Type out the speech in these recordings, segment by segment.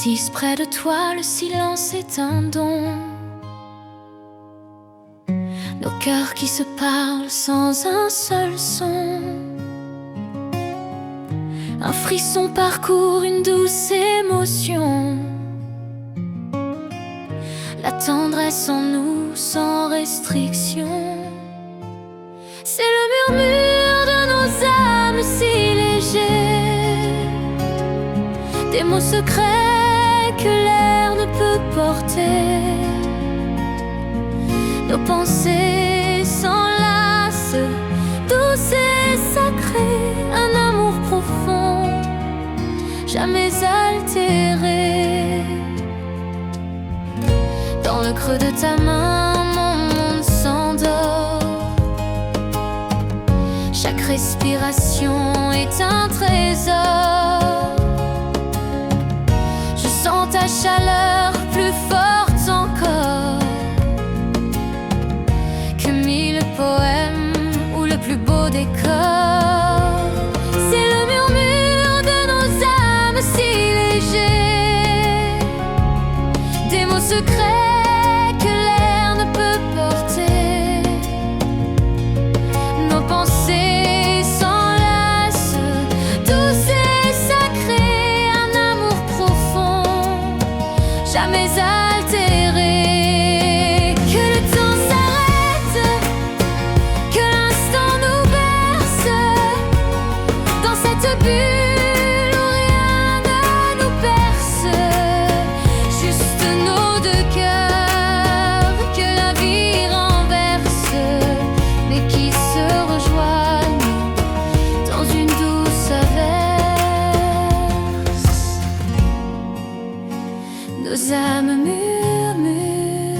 Assise près de toi, le silence est un don. Nos cœurs qui se parlent sans un seul son. Un frisson parcourt une douce émotion. La tendresse en nous sans restriction. C'est le murmure de nos âmes si légers, des mots secrets que l'air ne peut porter. Nos pensées s'enlacent, douces et sacrées. Un amour profond, jamais altéré. Dans le creux de ta main, mon monde s'endort. Chaque respiration est un trésor. Je sens ta chaleur plus forte encore que mille poèmes ou le plus beau décor. C'est le murmure de nos âmes si légers, des mots secrets que l'air ne peut porter. Nos pensées s'enlacent, douces et sacrées. Un amour profond, jamais altéré. Que le temps s'arrête, que l'instant nous berce, dans cette bulle où rien ne nous perce. Juste nos deux cœurs que la vie renverse, mais qui se rejoignent dans une douce averse. Nos âmes murmurent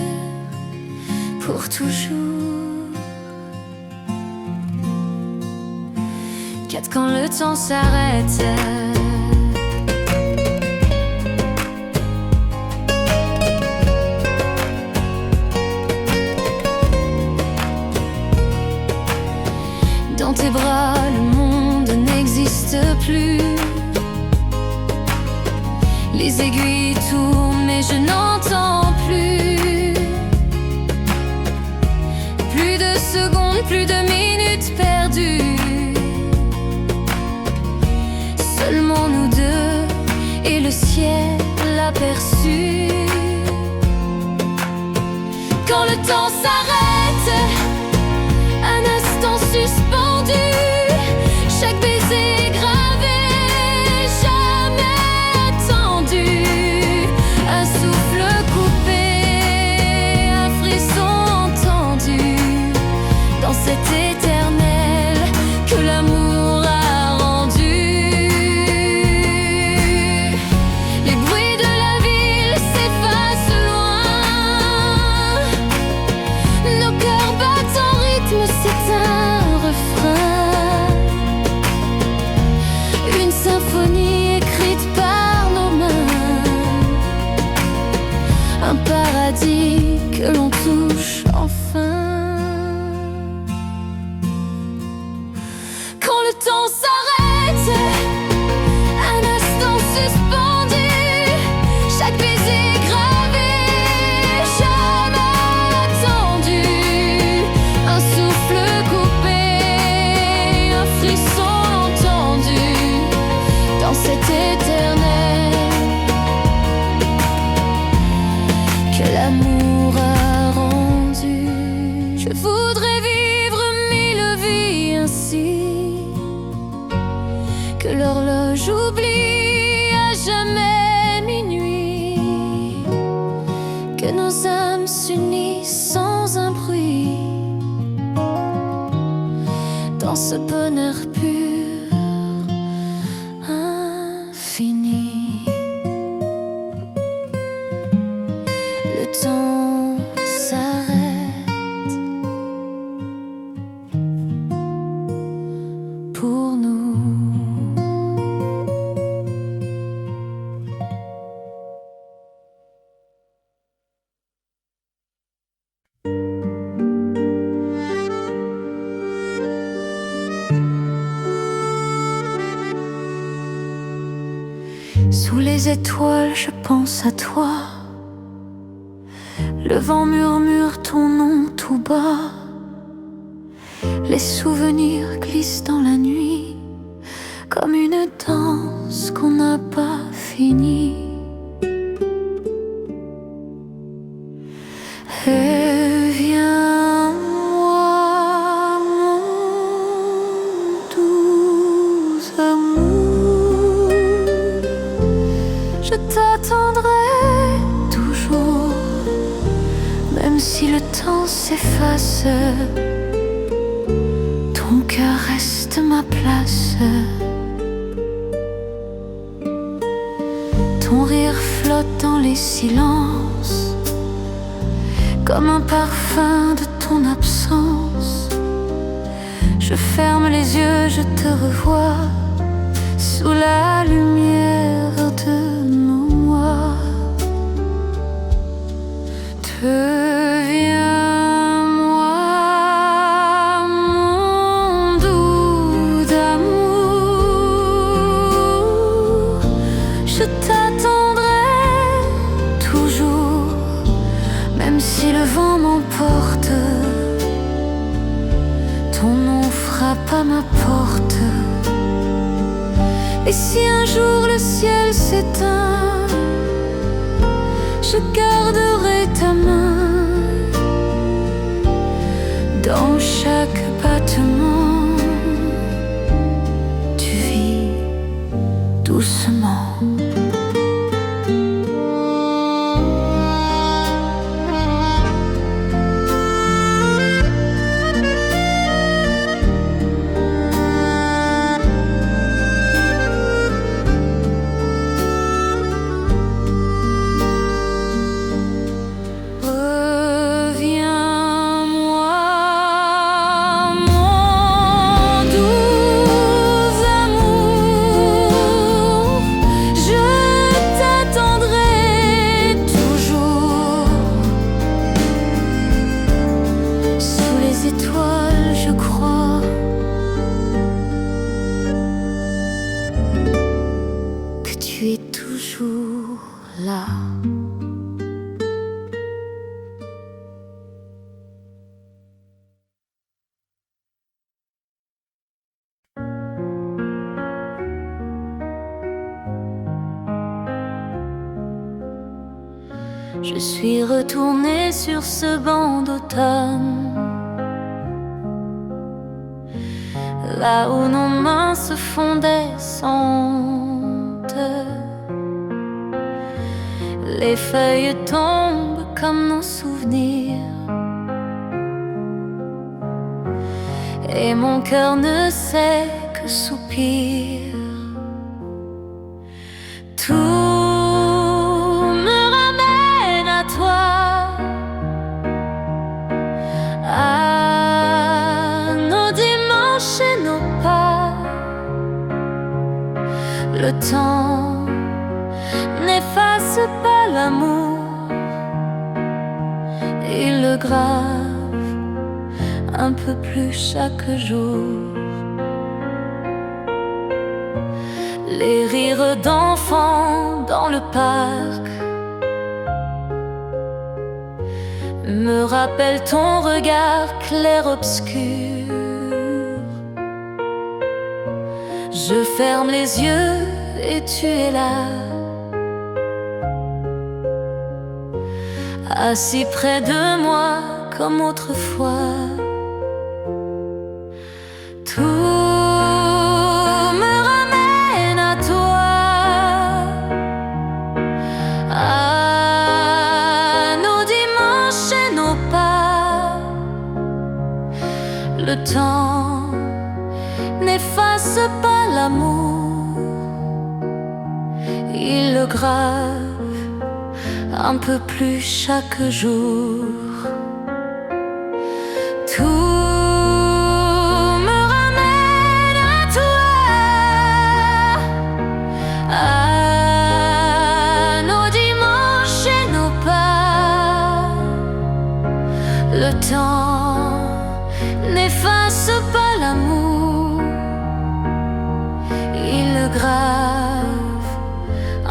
pour toujours. Quête quand le temps s'arrête. Dans tes bras, le monde n'existe plus. Les aiguilles tournent, mais je n'entends plus. Plus de secondes, plus de minutes perdues. Seulement nous deux et le ciel aperçu. Quand le temps s'arrête, un instant suspendu, chaque baiser gravé, jamais attendu. Un souffle coupé, un frisson entendu, dans cet éternel que l'amour a rendu. Les bruits de la ville s'effacent loin. Nos cœurs battent en rythme, c'est un refrain. Une symphonie écrite par nos mains. Un paradis que l'on touche enfin. Quand le temps s'arrête, un instant suspendu, chaque baiser gravé, jamais attendu. Un souffle coupé, un frisson entendu, dans cet éternel que l'amour a rendu. Je voudrais vivre mille vies ainsi, que l'horloge oublie à jamais minuit, que nos âmes s'unissent sans un bruit, dans ce bonheur pur, infini. Le temps s'arrête pour nous. Sous les les étoiles, je pense à toi. Le vent murmure ton nom tout bas. Les souvenirs glissent dans la nuit, comme une danse qu'on n'a pas finie. Reviens-moi, mon doux amour. Je t'attendrai toujours, même si le temps s'efface. Ton cœur reste ma place. Ton rire flotte dans les silences, comme un parfum de ton absence. Je ferme les yeux, je te revois sous la lumière de nos mois. Deviens-moi, mon doux d'amour. Je t'attendrai toujours, même si le vent m'emporte. Ton nom frappe à ma porte. Et si un jour le ciel s'éteint, je garderai ta main. Dans chaque battement, tu vis doucement. Tu es toujours là. Je suis retournée sur ce banc d'automne, là où nos mains se fondaient sans. Les feuilles tombent comme nos souvenirs, et mon cœur ne sait que soupir. Tout me ramène à toi, à nos dimanches et nos pas. Le temps n'efface pas l'amour, il le grave un peu plus chaque jour. Les rires d'enfants dans le parc me rappellent ton regard clair-obscur. Je ferme les yeux et tu es là, assis près de moi comme autrefois. Tout me ramène à toi, à nos dimanches et nos pas. Le temps n'efface pas l'amour, il le grave un peu plus chaque jour. Tout me ramène à toi, à nos dimanches et nos pas. Le temps n'efface pas l'amour, il le grave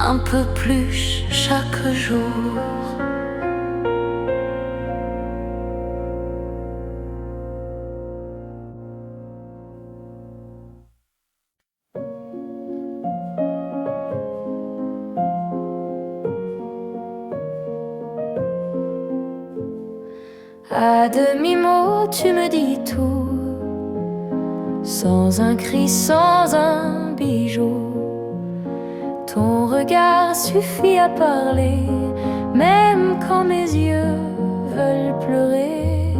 un peu plus chaque jour. À demi-mot, tu me dis tout, sans un cri, sans un bijou. Ton regard suffit à parler, même quand mes yeux veulent pleurer.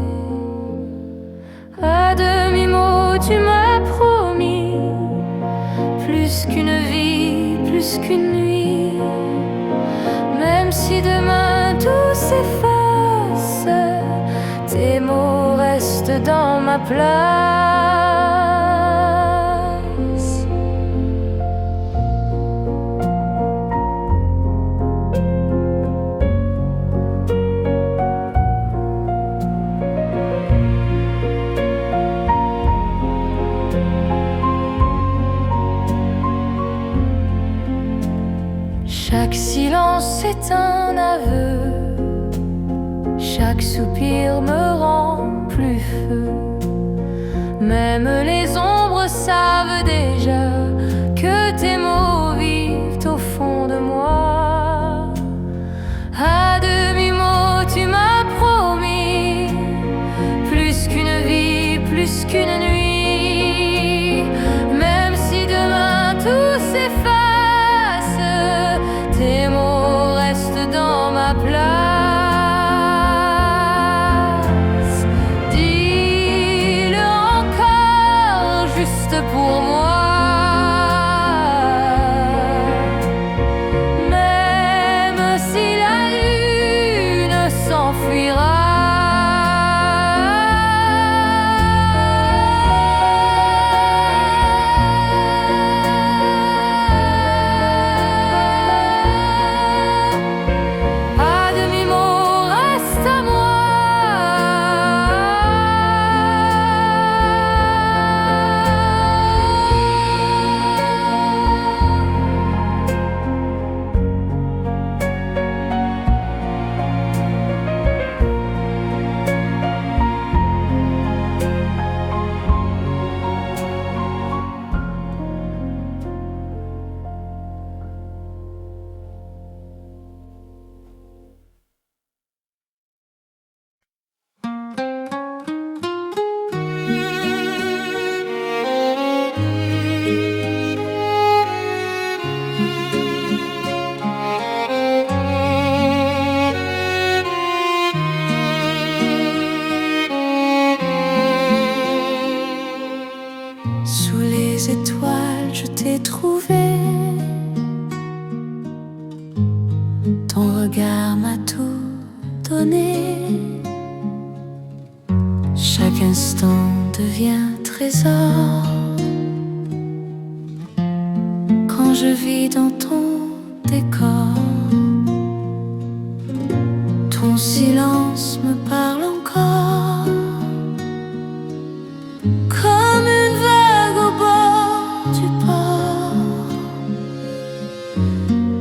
À demi-mot, tu m'as promis plus qu'une vie, plus qu'une nuit. Même si demain tout s'efface, tes mots restent dans ma place. Chaque silence est un aveu. Chaque soupir me rend plus feu. Même les ombres savent déjà que tes mots vivent au fond de moi. À demi-mot, tu m'as promis plus qu'une vie, plus qu'une nuit. Même si demain tout s'efface, tes mots restent dans ma place. Pour moi, même si la lune s'enfuira. À demi-mot, reste à moi. Sous les étoiles, je t'ai trouvé. Ton regard m'a tout donné. Chaque instant devient trésor quand je vis dans ton décor. Ton silence me parle encore, comme une vague au bord du port.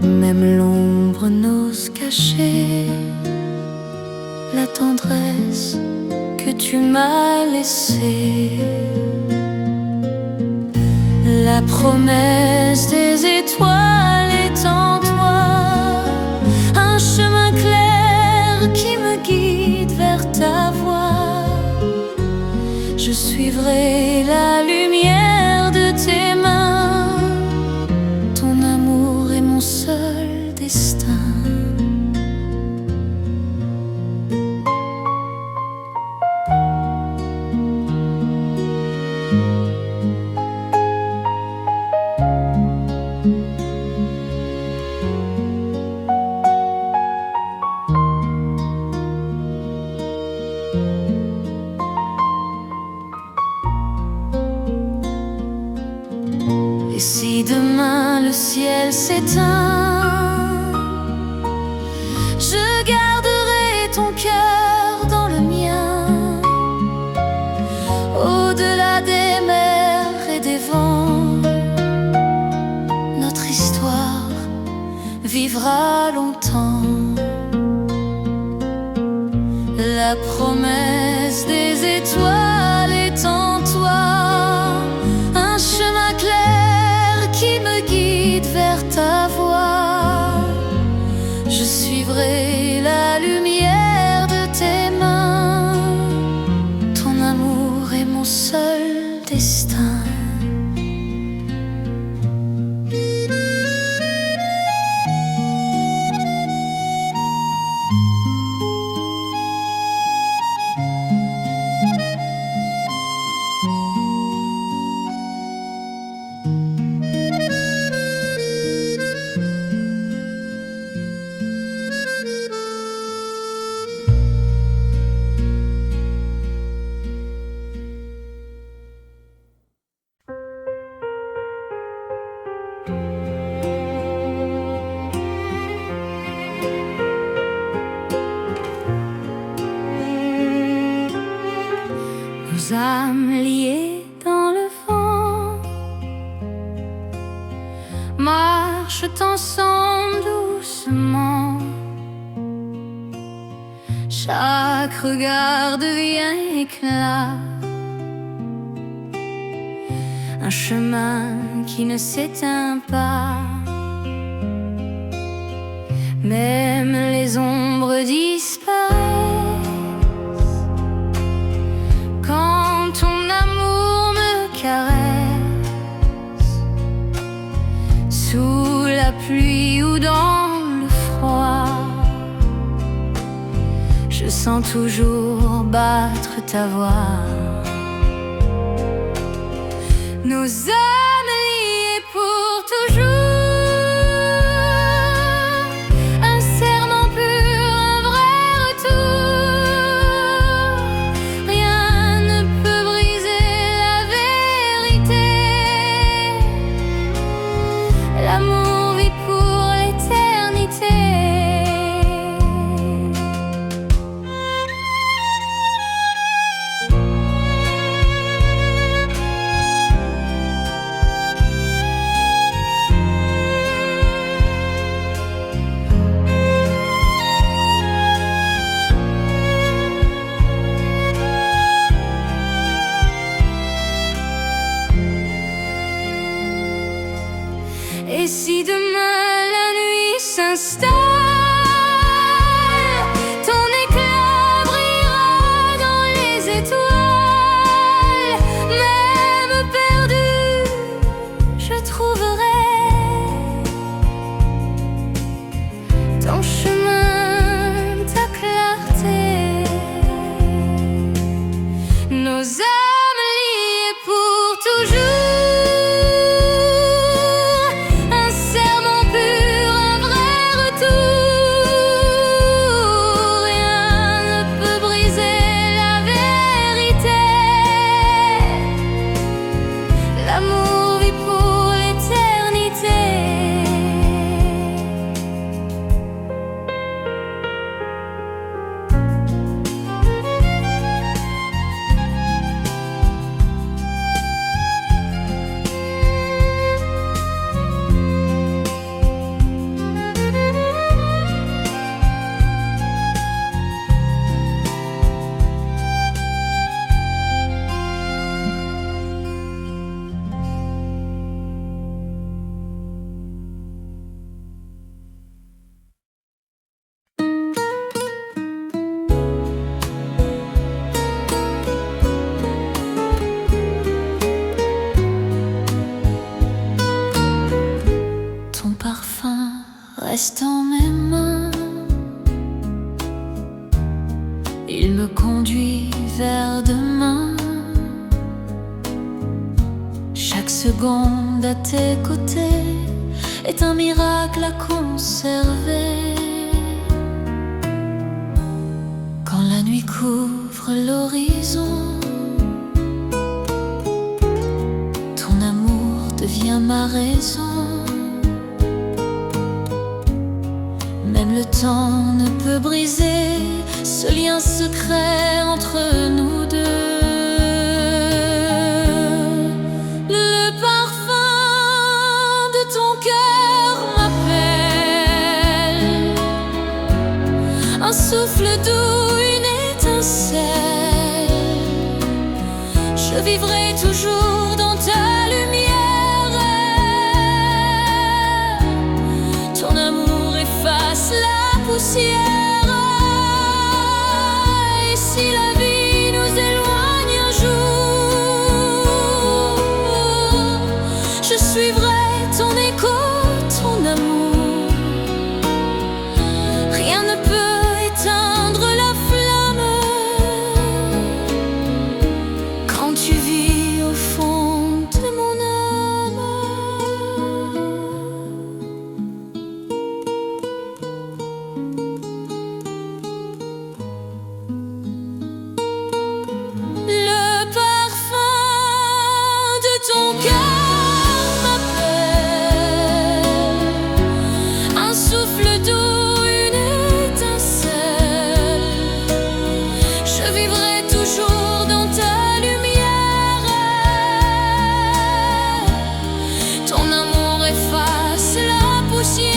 Même l'ombre n'ose cacher la tendresse que tu m'as laissée. La promesse des étoiles est en toi, un chemin clair qui me guide vers ta voie. Je suivrai la lumière de tes mains. Ton amour est mon seul destin. Et si demain le ciel s'éteint, je garderai ton cœur dans le mien. Au-delà des mers et des vents, notre histoire pas longtemps. La promesse des étoiles est en toi, un chemin clair qui me guide vers ta voie. Je suivrai la lumière de tes mains, ton amour est mon seul destin. Nos âmes liées dans le vent marchent ensemble doucement. Chaque regard devient éclat, un chemin qui ne s'éteint pas. Même les ombres disparaissent quand ton amour me caresse. Sous la pluie ou dans le froid, je sens toujours battre ta voix. Nos âmes liées pour toujours. L'amour vit pour l'éternité. Et si demain la nuit s'installe, ton éclat brillera dans les étoiles. Même perdu, je trouverai ton chemin, ta clarté. Nos âmes liées pour toujours. L'amour vit pour l'éternité. Ton parfum reste en mes mains, il me conduit vers demain. Chaque seconde à tes côtés est un miracle à conserver. Quand la nuit couvre l'horizon, ton amour devient ma raison. Même le temps ne peut briser ce lien secret entre nous deux. Le parfum de ton cœur m'appelle, souffle doux, une étincelle. Je vivrai toujours dans ta lumière. Ton amour efface la poussière. Et si la vie nous éloigne un jour, je suivrai ton écho, ton amour. Rien ne peut éteindre la flamme quand tu vis au fond de mon âme. Le parfum de ton cœur m'appelle, un souffle doux, une étincelle. Je vivrai toujours dans ta lumière. Ton amour efface la poussière.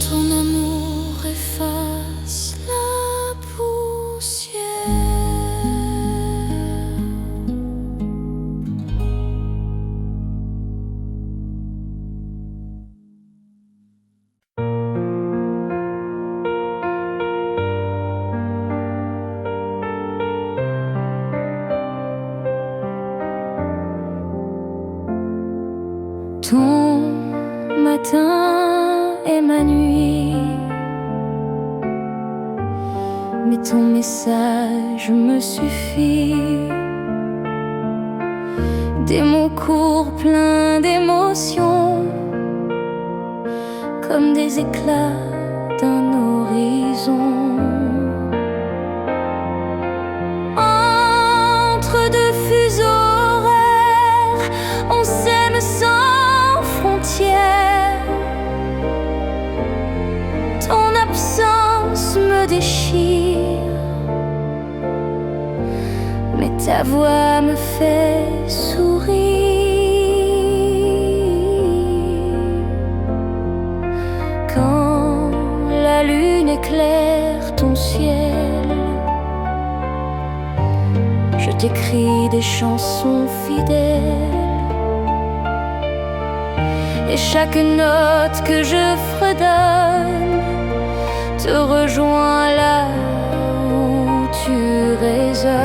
Ton amour efface la poussière. Ton matin et ma nuit, mais ton message me suffit. Des mots courts pleins d'émotions, comme des éclats d'un horizon. Entre deux fuseaux horaires, on s'aime sans frontières. Ton absence me déchire, mais ta voix me fait sourire. Quand la lune éclaire ton ciel, je t'écris des chansons fidèles. Et chaque note que je fredonne te rejoint là où tu résonnes.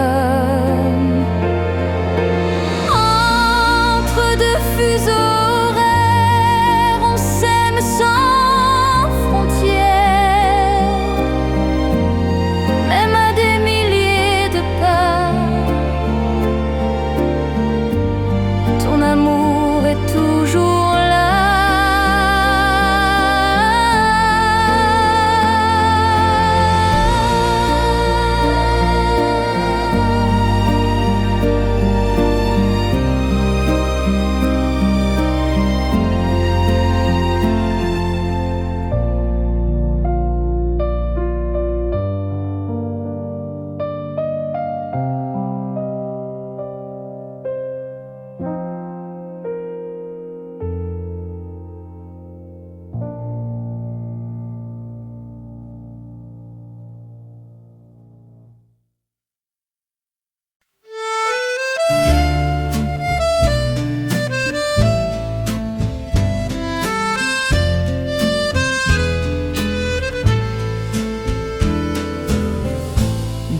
Entre deux fuseaux horaires, on s'aime sans frontières. Même à des milliers de pas, ton amour est toujours là.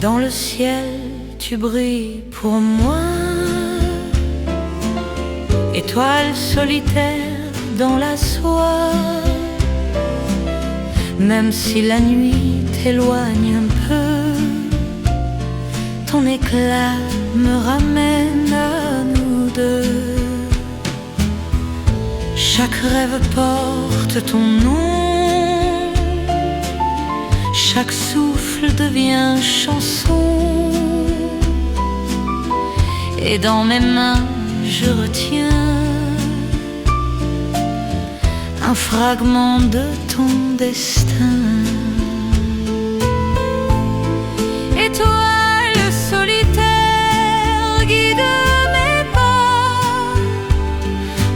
Dans le ciel, tu brilles pour moi, étoile solitaire dans la soie. Même si la nuit t'éloigne un peu, ton éclat me ramène à nous deux. Chaque rêve porte ton nom, chaque souffle devient chanson. Et dans mes mains je retiens un fragment de ton destin. Étoile solitaire, guide mes pas,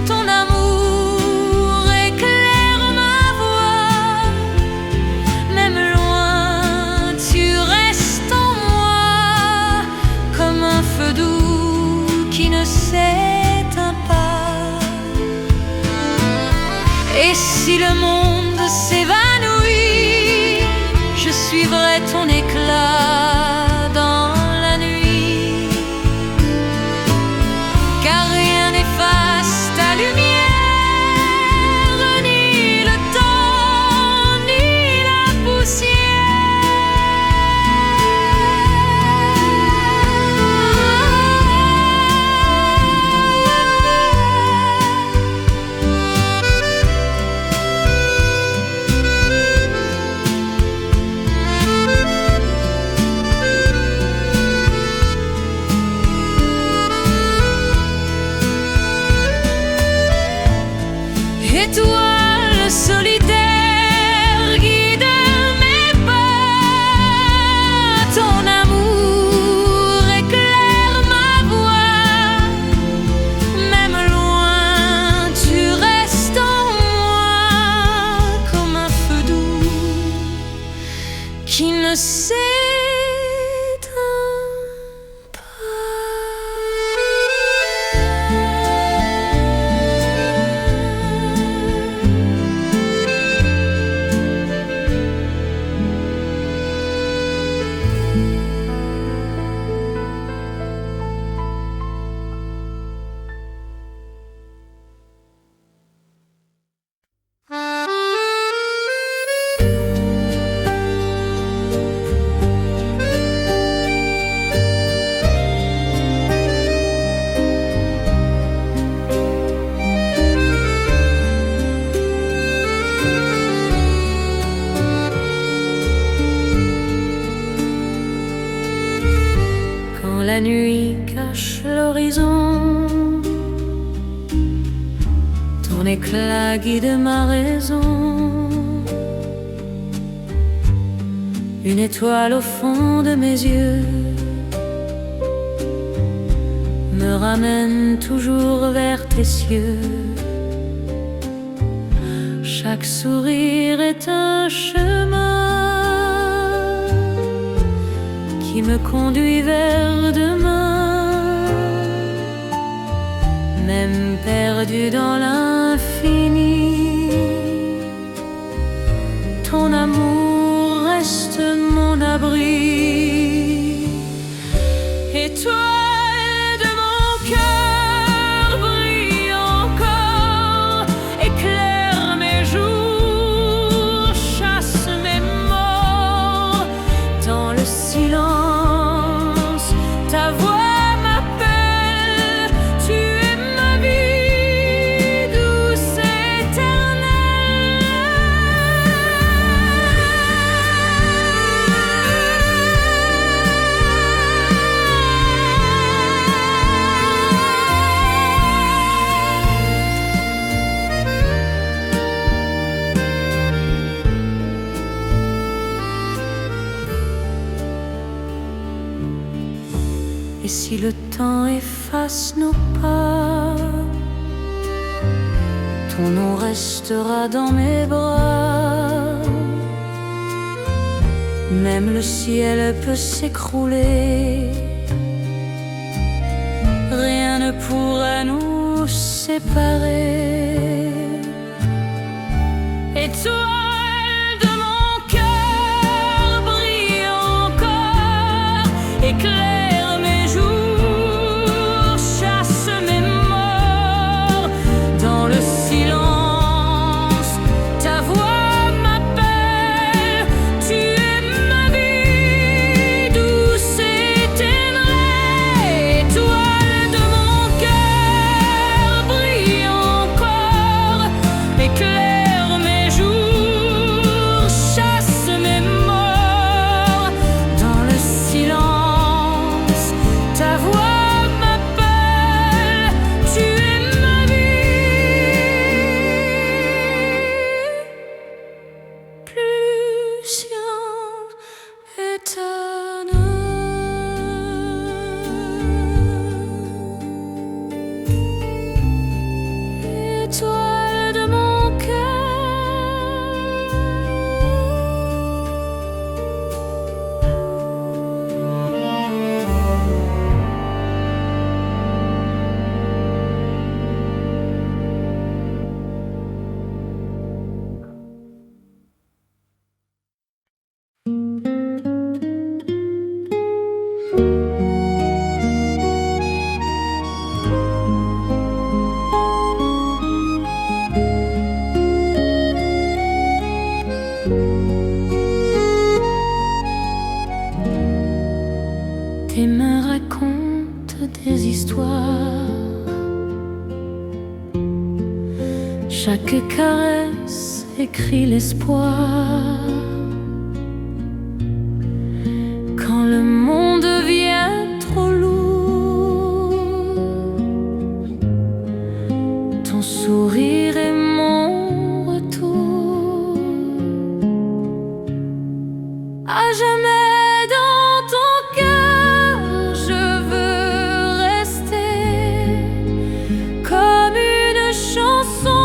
ton amour éclaire ma voie. Même loin, tu restes en moi, comme un feu doux qui ne s'éteint pas. Et si le monde s'évanouit, je suivrai ton éclat dans la nuit. Car rien n'efface ta lumière, ni le temps, ni la Étoile solitaire, guide mes pas, ton amour éclaire ma voie. Même loin, tu restes en moi, comme un feu doux qui ne s'éteint pas. La nuit cache l'horizon, ton éclat guide ma raison. Une étoile au fond de mes yeux me ramène toujours vers tes cieux. Chaque sourire est un chemin qui me conduit vers demain. Même perdu dans l'infini, ton amour reste mon abri. Étoile de mon cœur, brille encore, éclaire mes jours, chasse mes morts. Dans le silence, ta voix m'appelle, tu es ma vie, douce éternelle. Et si le temps efface nos pas, ton nom restera dans mes bras. Même le ciel peut s'écrouler, rien ne pourra nous séparer. Étoile de mon cœur, brille encore, éclaire mes jours, chasse mes morts. Dans le silence, ta voix m'appelle, tu es ma vie, douce éternelle. Étoile de mon cœur, brille encore, éclaire mes jours. Chaque caresse écrit l'espoir. Quand le monde devient trop lourd, ton sourire est mon retour. À jamais dans ton cœur, je veux rester comme une chanson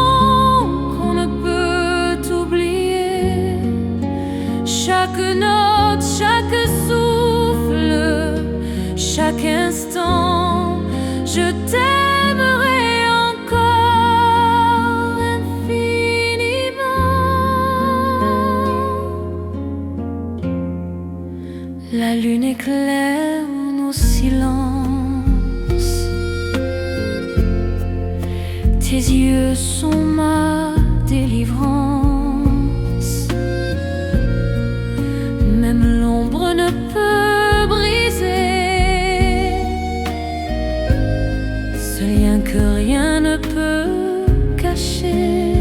qu'on ne peut oublier. Chaque note, chaque souffle, chaque instant, je t'aimerai encore infiniment. La lune éclaire nos silences. Tes yeux sont ma délivrance. Même l'ombre ne peut briser ce lien que rien ne peut cacher.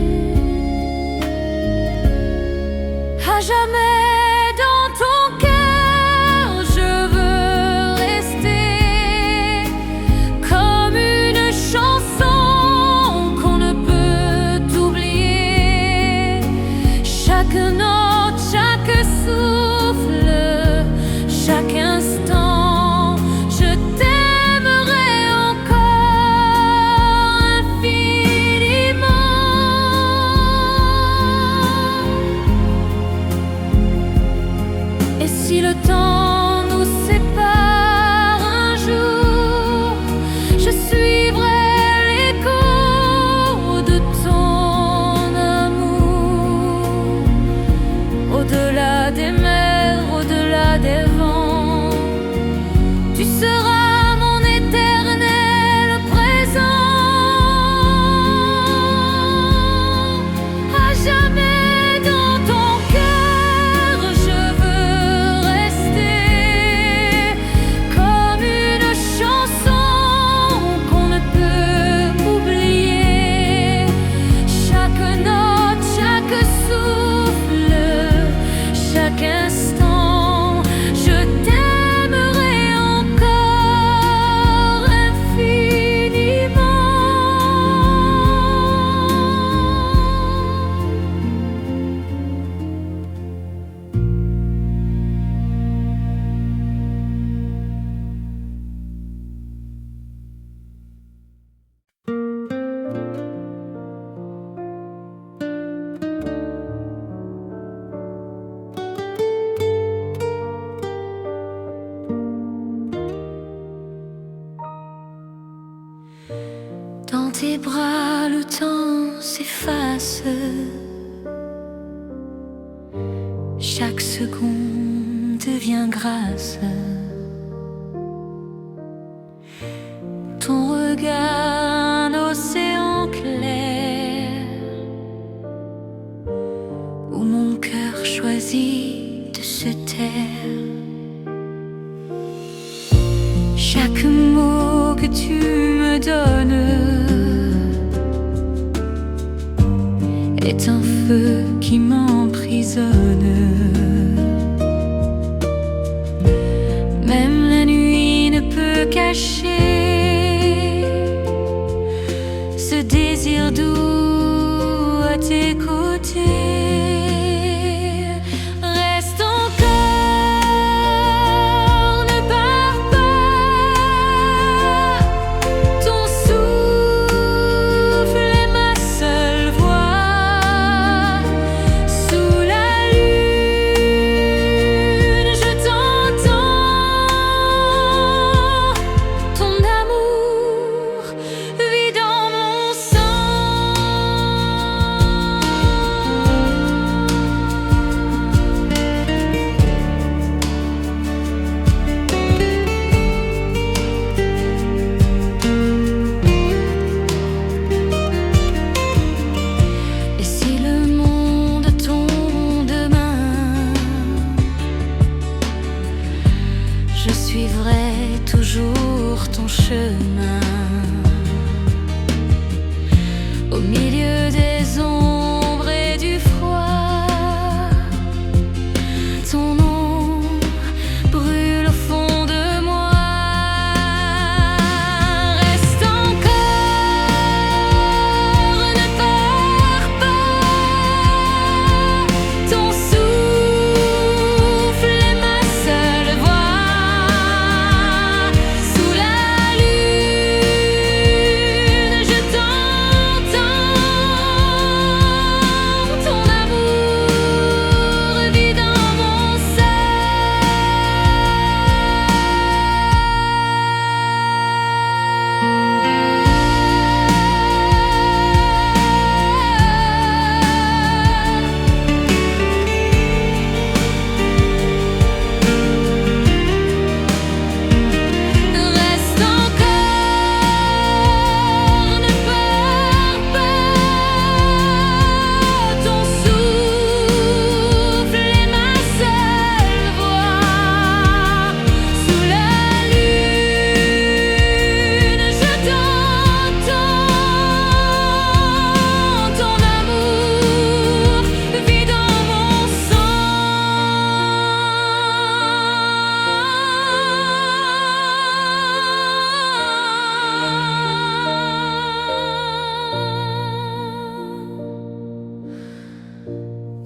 À jamais dans ton cœur, je veux rester comme une chanson qu'on ne peut oublier. Chaque note, chaque souffle, chaque instant, je t'aimerai encore infiniment. Et si le temps nous sépare un jour, je suivrai l'écho de ton amour. Au-delà des mers, au-delà des vents, tu seras mon éternel présent. À jamais dans ton cœur, je veux rester comme une chanson qu'on ne peut oublier. Chaque note, chaque souffle, chaque instant, je t'aimerai encore infiniment. Dans tes bras, le temps s'efface. Chaque seconde devient grâce. Ton regard, un océan clair, où mon cœur choisit de se taire. Chaque mot que tu me donnes est un feu qui m'emprisonne. Même la nuit ne peut cacher ce désir doux à tes côtés. Reste encore, ne pars pas. Ton souffle est ma seule voix. Sous la lune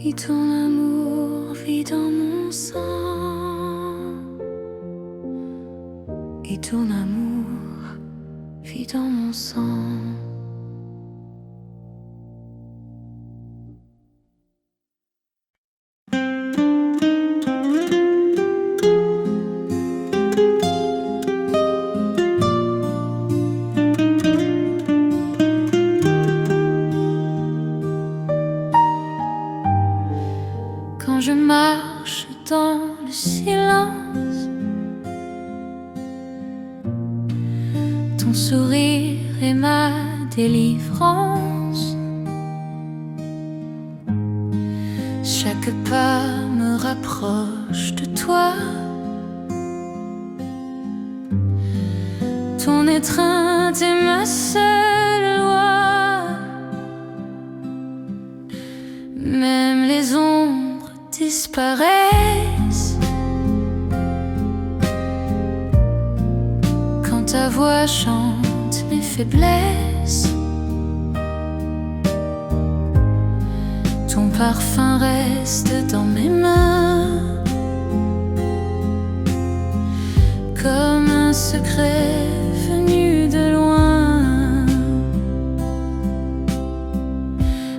et ton amour vit dans mon sang, et ton amour vit dans mon sang. Quand je marche dans le silence, ton sourire est ma délivrance. Chaque pas me rapproche de toi. Ton étreinte est ma seule loi. Même les ombres disparaissent quand ta voix chante mes faiblesses. Ton parfum reste dans mes mains comme un secret venu de loin.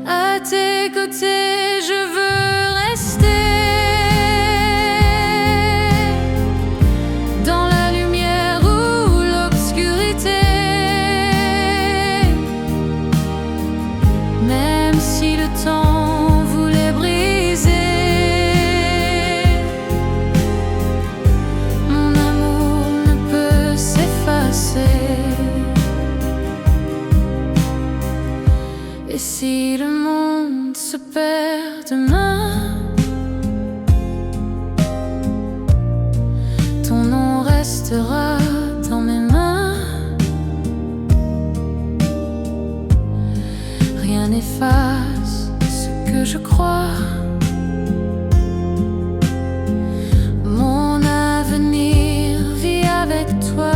À tes côtés je veux rester, dans la lumière ou l'obscurité. Même si le temps voulait briser mon amour ne peut s'effacer. Et si le monde se perd demain, ton nom restera dans mes mains. Rien n'efface ce que je crois. Mon avenir vit avec toi.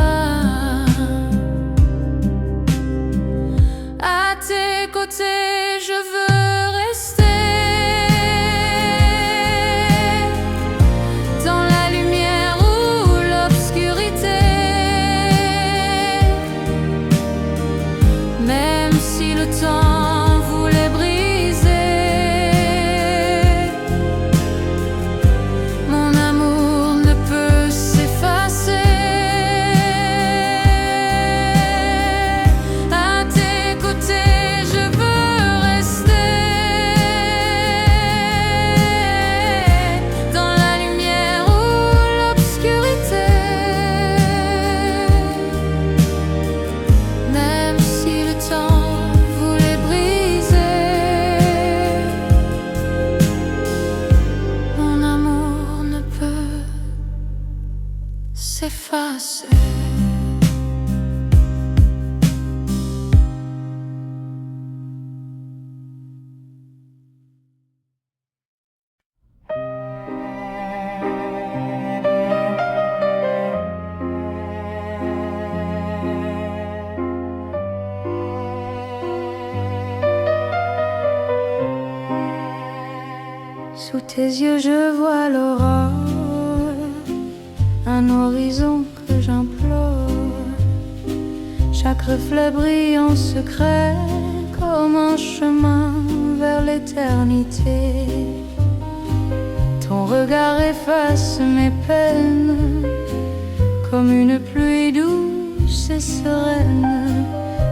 À tes côtés je veux rester, dans la lumière ou l'obscurité. Même si le temps voulait briser mon amour ne peut s'effacer. À tes côtés je veux rester, dans la lumière ou l'obscurité. Même si le temps voulait briser mon amour ne peut s'effacer. Sous tes yeux je vois l'aurore, un horizon que j'implore. Chaque reflet brille en secret comme un chemin vers l'éternité. Ton regard efface mes peines comme une pluie douce et sereine.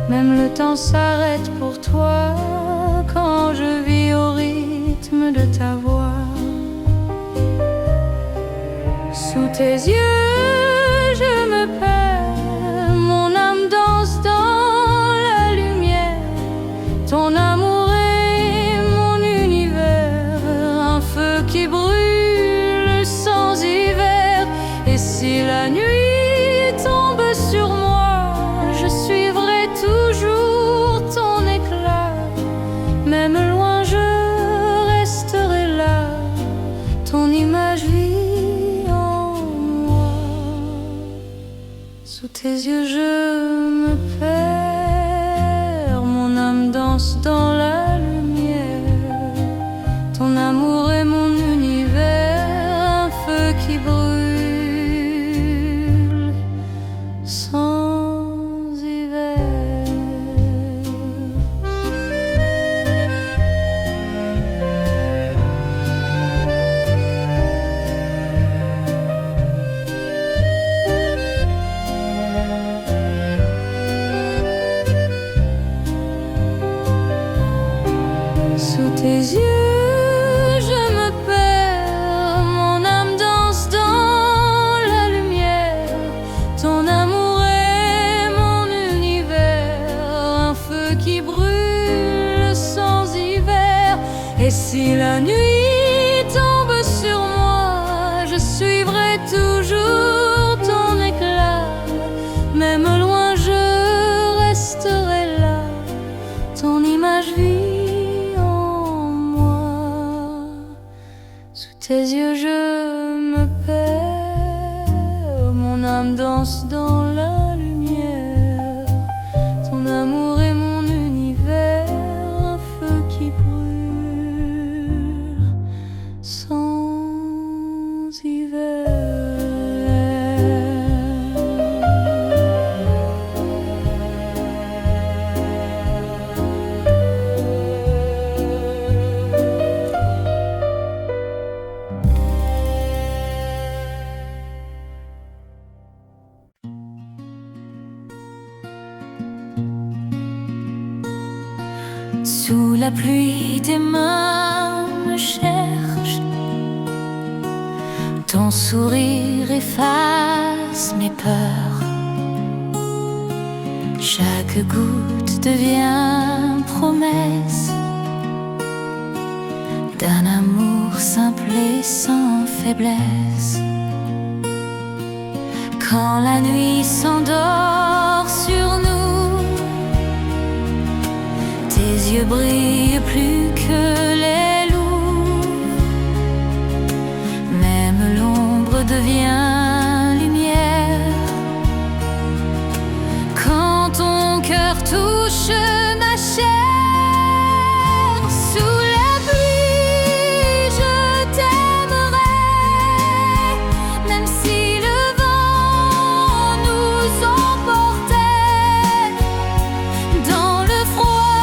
Même le temps s'arrête pour toi quand je vis au rythme de ta voix. Sous tes yeux je me perds, mon âme danse dans la lumière. Ton amour est mon univers, un feu qui brûle sans hiver. Et si la nuit tombe sur moi, je suivrai toujours ton éclat. Même loin je resterai là, ton image vit en moi. Sous tes yeux je me perds, mon âme danse dans la lumière. Ton amour amour est mon univers, un feu qui brûle sans hiver. Sous tes yeux, je me perds, mon âme danse dans la lumière. Ton amour est mon univers, un feu qui brûle sans hiver. Et si la nuit tombe sur moi, je suivrai toujours ton éclat. Même loin, je resterai là, ton image vit. Sous tes yeux je me perds, mon âme danse dans la lumière. Ton amour est mon univers, un feu qui brûle sans hiver. Sous la pluie, tes mains me cherchent. Ton sourire efface mes peurs. Chaque goutte devient promesse d'un amour simple et sans faiblesse. Quand la nuit s'endort sur nous, tes yeux brillent plus que les loups. Même l'ombre devient lumière. Quand ton cœur touche ma chair, sous la pluie je t'aimerai. Même si le vent nous emportait, dans le froid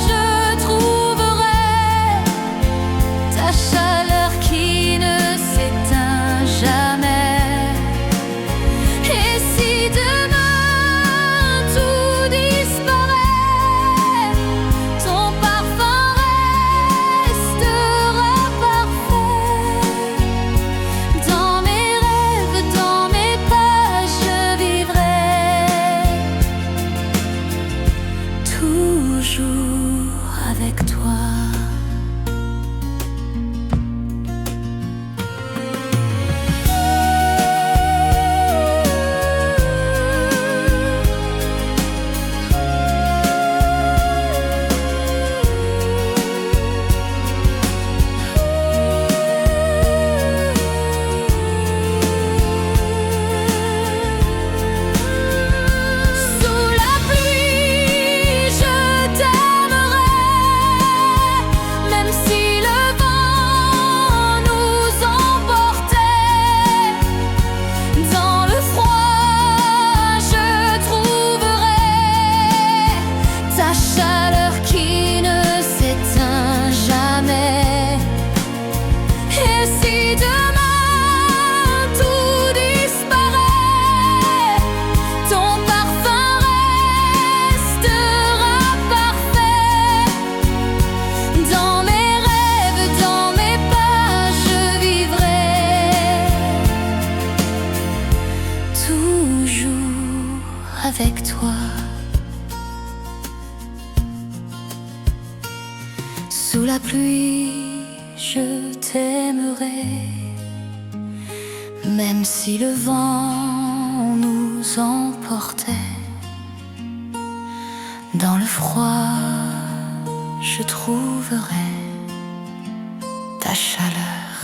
je trouverai ta chaleur qui ne s'éteint jamais. Et si demain tout disparaît, ton parfum restera parfait. Dans mes rêves, dans mes pas, je vivrai toujours avec toi. Sous la pluie, je t'aimerai. Même si le vent nous emportait, dans le froid je trouverai ta chaleur qui ne s'éteint jamais. Et si demain tout disparaît, ton parfum restera parfait. Dans mes rêves, dans mes pas, je vivrai toujours avec toi. Sous la pluie, je t'aimerai. Même si le vent nous emportait, dans le froid, je trouverai ta chaleur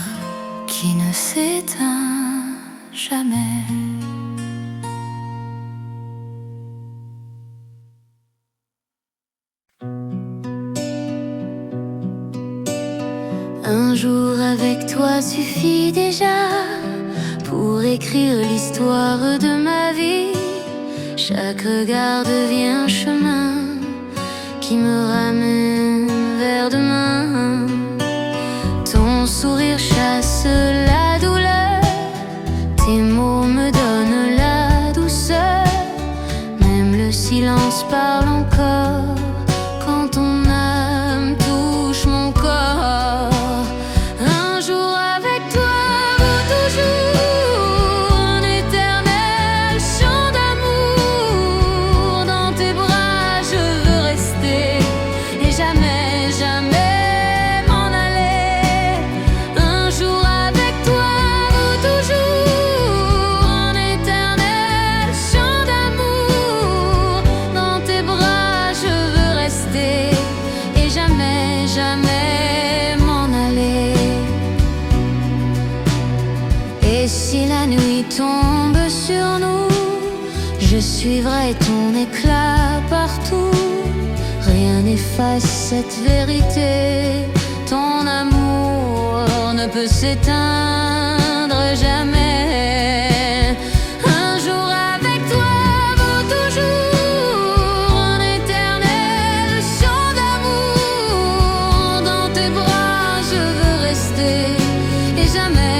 qui ne s'éteint jamais. Un jour avec toi suffit déjà pour écrire l'histoire de ma vie. Chaque regard devient un chemin qui me ramène vers demain. Ton sourire chasse la douleur, tes mots me donnent la douceur. Même le silence parle encore quand ton âme touche mon corps. Un jour avec toi vaut toujours un éternel chant d'amour. Dans tes bras je veux rester et jamais, jamais m'en aller. Un jour avec toi vaut toujours un éternel chant d'amour. Dans tes bras je veux rester et jamais, jamais m'en aller. Et si la nuit tombe sur nous, je suivrai ton éclat partout. Rien n'efface cette vérité, ton amour ne peut s'éteindre jamais. Un jour avec toi vaut toujours un éternel chant d'amour. Dans tes bras je veux rester et jamais